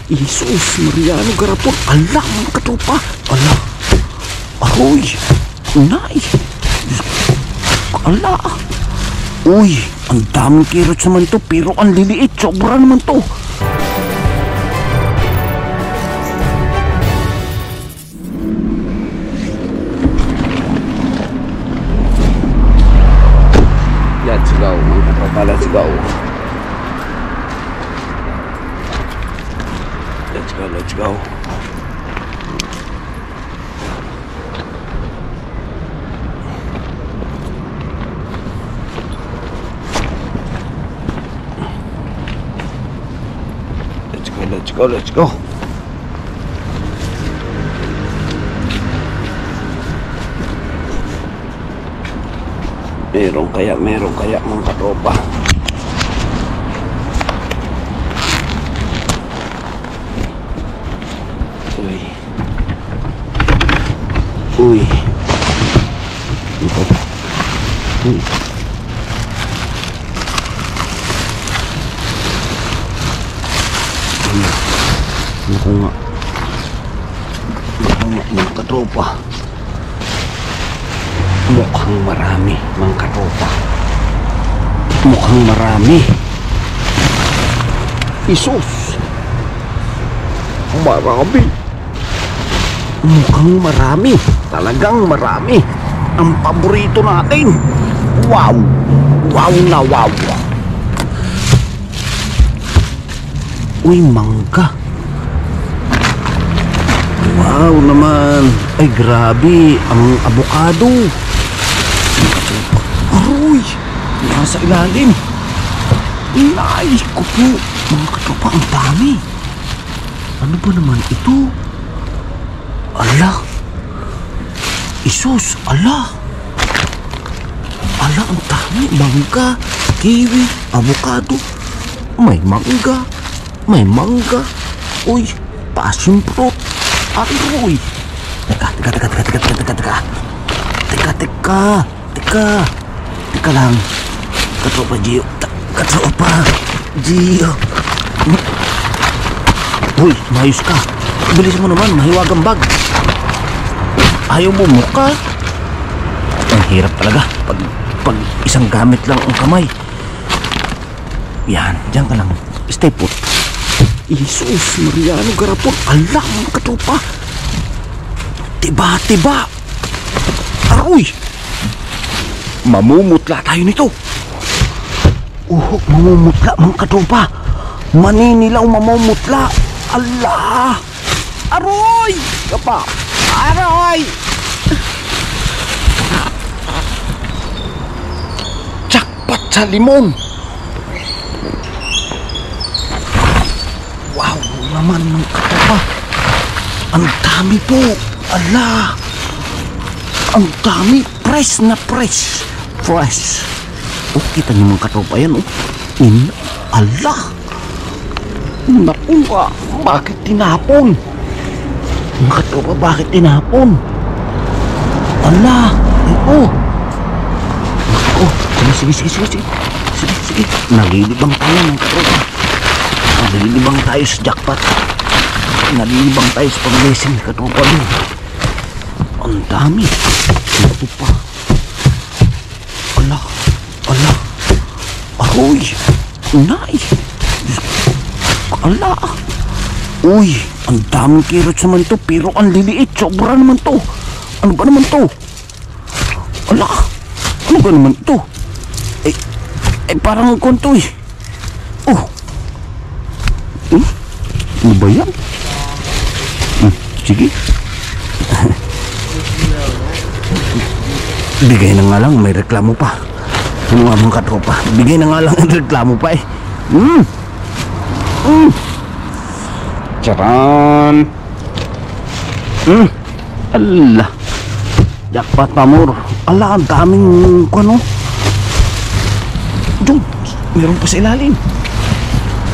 Isus, Mariano, garapon. Ala, mga katropa. Ala. Aroy. Nay. Ala. Uy, ang daming carrots naman to, pero ang liliit. Sobra naman to. Let's go, mga katropa. Let's go. Let's go, let's go. Let's go, let's go. Meron kaya mga katropa. Uy. Uy. Uy. Naku nga mga katropa. Mukhang marami mga katropa. Mukhang marami. Isus, marami. Mukhang marami. Talagang marami. Ang paborito natin. Wow. Wow na wow. Uy, mangga. Wow naman. Ay, grabe. Ang avocado. Aroy. Nasa ilalim. Ay, ko po. Mga katropa, ang dami. Ano ba naman ito? Ala. Isus, ala. Ala, ang dami. Mangga, kiwi, avocado. May mangga. May mangga. Uy, passion fruit. Aroy. Teka lang. Katropa Gio. Katropa Gio. Uy, mayos ka. Bilis mo naman, mahiwagang bag. Ayaw mo muka. Ang hirap talaga pag isang gamit lang ang kamay. Yan, dyan ka lang. Stay put. Isus, Mariano, garapon. Ala, mga katropa. Tiba. Aroy. Mamumutla tayo nito. Mamumutla, mga katropa. Maninilaw, mamumutla. Ala. Aroy. Kapa. Aroy. Jackpot sa limon. Wow naman ng katropa. Ang dami po. Ala. Ang dami. Fresh na fresh. Fresh. Oh, kita niyo mga katropa yan, oh. Ala. Naku nga. Bakit tinapon? Mga katropa, bakit tinapon? Ala. Oh. Naku. Sige. Nalilibang tayo mga katropa. Nalilibang tayo sa jackpot. Nalilibang tayo sa pag-blessing, katropa din. Ang dami. Ito pa. Ala. Ahoy. Nay. Ala. Uy, ang daming carrots naman to, pero ang liliit. Sobra naman to. Ano ba naman to? Ala. Ano ba naman to? Parang konto eh. Oh. Ano ba yan? Sige. Bigay na nga lang, may reklamo pa. Ano nga mga katropa? Bigay na nga lang ang reklamo pa eh. Charan. Ala. Jackpot pamor. Ala, ang daming ano. Doon, meron pa sa ilalim.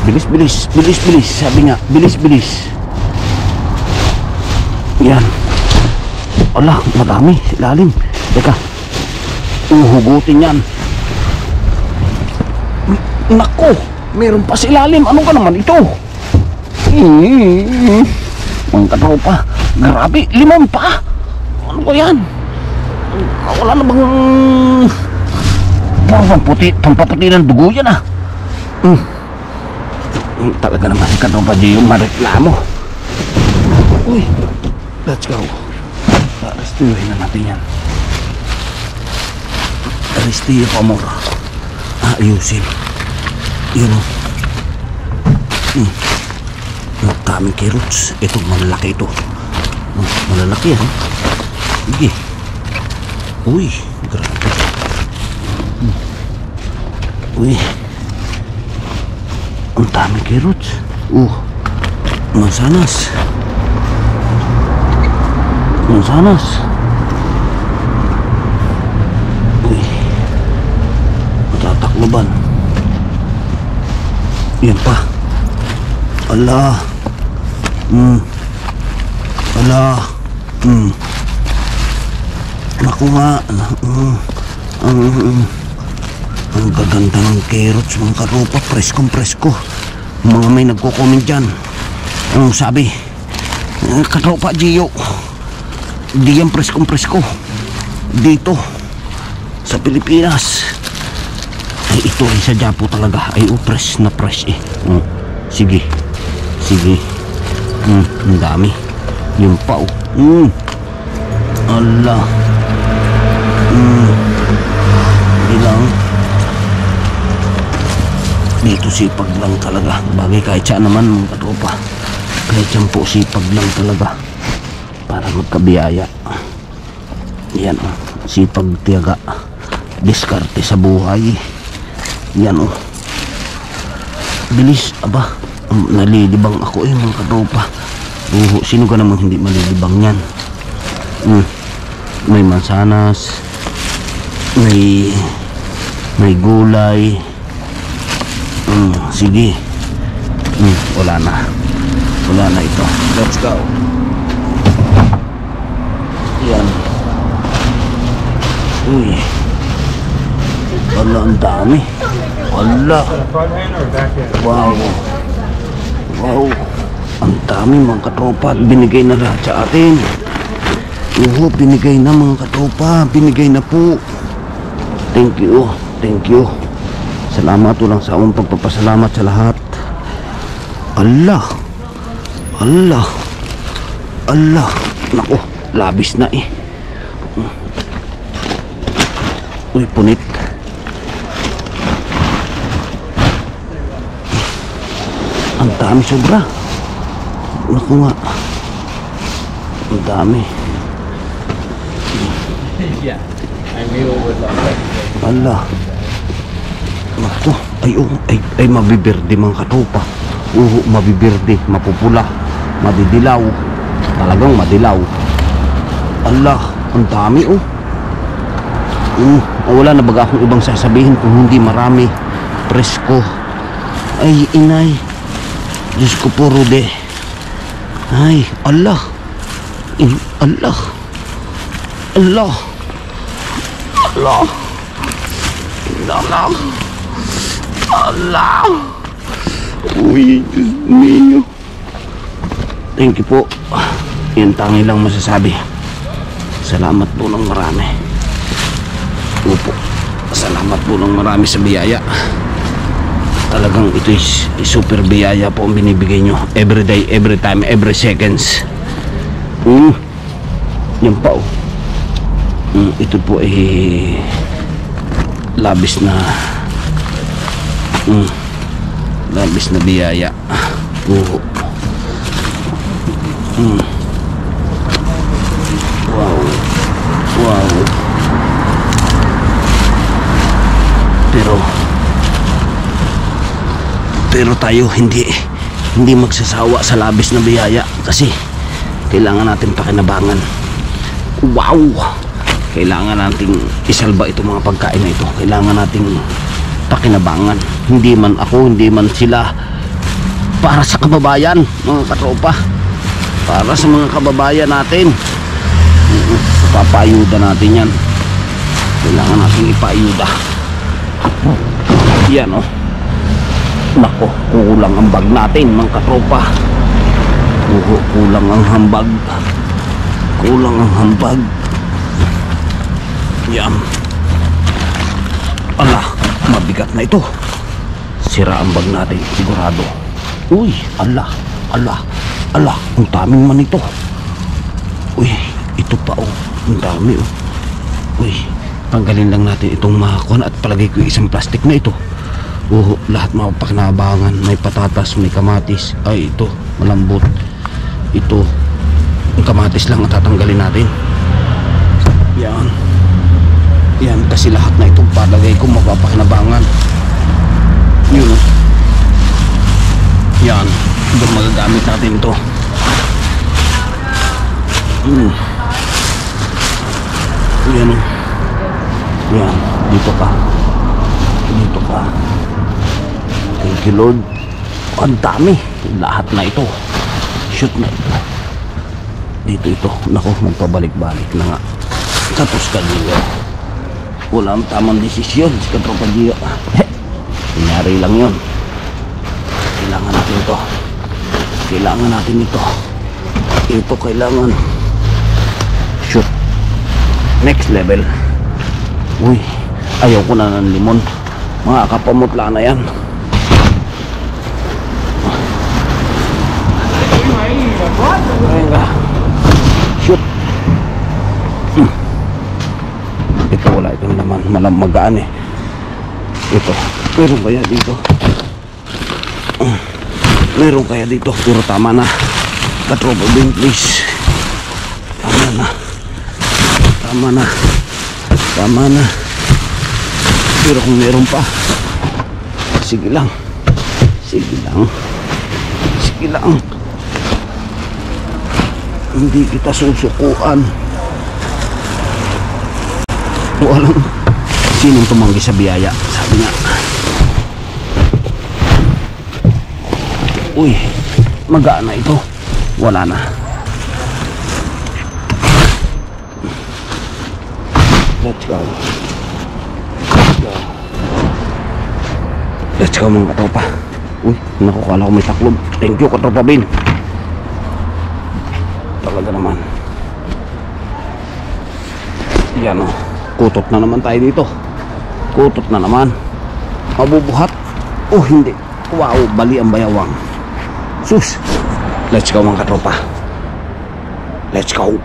Bilis. Sabi nga, bilis. Yan. Ala, madami. Ilalim. Teka. Uhugutin yan. Nako, meron pa sa ilalim. Ano ka naman ito? Mga katropa, grabe, limon pa. Ano ba yan? Wala na bang pampaputi ng dugo yan ah. Talaga naman si katropa di yung mareklamo. Uy, let's go. Arestiyohin na natin yan. Arestiyo pa mo. Ayusin. Yun o. Ang daming carrots. Ito, malalaki ito. Malalaki yan. Sige. Uy, grabe. Uy. Ang daming carrots. Mansanas. Mansanas. Uy. Matatakloban. Yan pa. Ala. Ala. Naku nga. Ang gaganda ng carrots, mga katropa. Preskong-presko. Mga may nagko-comment dyan. Anong sabi? Katropa Gio, di yan preskong-presko. Dito sa Pilipinas ay ito ay sadya po talaga. Ay fresh na fresh eh. Sige. Sige. Ang dami. Yung pa oh. Ala. Ilang. Dito sipag lang talaga. Bagay kahit siya naman mga katropa. Kahit siya po sipag lang talaga. Para magkabiyaya. Yan oh. Sipag tiyaga. Diskarte sa buhay. Yan oh. Bilis. Aba. Nalilibang ako eh mga katropa. Sino ka namang hindi malilibang yan? May mansanas. May gulay. Sige. Wala na. Wala na ito. Let's go. Yan. Uy. Wala, ang dami. Wala. Wow. Wow. Ang dami mga katropa. Binigay na lahat sa atin. Binigay na mga katropa. Binigay na po. Thank you. Thank you. Salamat lang sa among pagpapasalamat sa lahat. Allah. Allah. Allah. Naku, labis na eh. Uy, punit. Ang dami sobra. Naku nga. Ang dami. Yeah, I knew it would Allah. Naku, ay mabibirde mga katopa. Mabibirde, mapupula, madidilaw. Talagang madilaw. Allah, ang dami oh. Wala na baga akong ibang sasabihin kung hindi marami. Presko. Ay, inay. Diyos ko po, Rude. Ay, Allah. Allah. Allah. Allah. Allah. Allah. Uy, Diyos mio. Thank you po. Yan tangi lang masasabi. Salamat po ng marami. Opo. Salamat po ng marami sa biyaya. Talagang ito is super biyaya po ang binibigay nyo. Every day, every time, every seconds. Yan pa oh. Ito po ay labis na labis na biyaya. Wow. Wow. Pero tayo hindi magsasawa sa labis na biyaya kasi kailangan natin pakinabangan. Wow. Kailangan nating isalba itong mga pagkain na ito. Kailangan nating pakinabangan. Hindi man ako, hindi man sila. Para sa kababayan, mga katropa. Para sa mga kababayan natin. Papayuda natin yan. Kailangan nating ipayuda. Yan oh. Nako, kulang ang bag natin mga katropa. Kulang ang hambag. Kulang ang hambag. Yan. Ala, mabigat na ito. Sira ang bag natin, sigurado. Uy, ala, ala, ala, ang daming man ito. Uy, ito pa oh, ang dami oh. Uy, tanggalin lang natin itong makakuan at palagay ko isang plastic na ito. Lahat mapakinabangan. May patatas, may kamatis. Ay, ito, malambot. Ito, yung kamatis lang ang tatanggalin natin. Yan. Yan, kasi lahat na itong palagay ko mapapakinabangan. Yun oh. Yan, ito magagamit natin ito. Yan oh. Yan, dito ka. Dito ka. Thank you Lord. Ang dami. Lahat na ito. Shoot na ito. Dito ito. Naku, magpabalik-balik na nga. Tapos kanina. Wala ang tamang desisyon si Katropa Gio. Kunyari lang yun. Kailangan natin ito. Kailangan natin ito. Ito kailangan. Shoot. Next level. Uy, ayaw ko na ng limon. Mga kapamutla na yan. Ayun ka. Shoot. Ito wala itong laman. Magaan eh. Ito. Meron kaya dito? Meron kaya dito? Pero tama na. Katropa bin, please. Tama na. Tama na. Tama na. Pero kung meron pa, sige lang. Sige lang. Sige lang. Hindi kita susukuan. Walang sinong tumanggi sa biyaya. Sabi nga. Uy, magaan na ito. Wala na. Let's go. Let's go. Let's go mga katropa. Uy, naku, kala ko may taklob. Thank you Katropa Bin. Talaga naman. Yan o. Kutot na naman tayo dito. Kutot na naman. Mabubuhat. Oh hindi. Wow, bali ang bayawang. Sus. Let's go mga katropa. Let's go.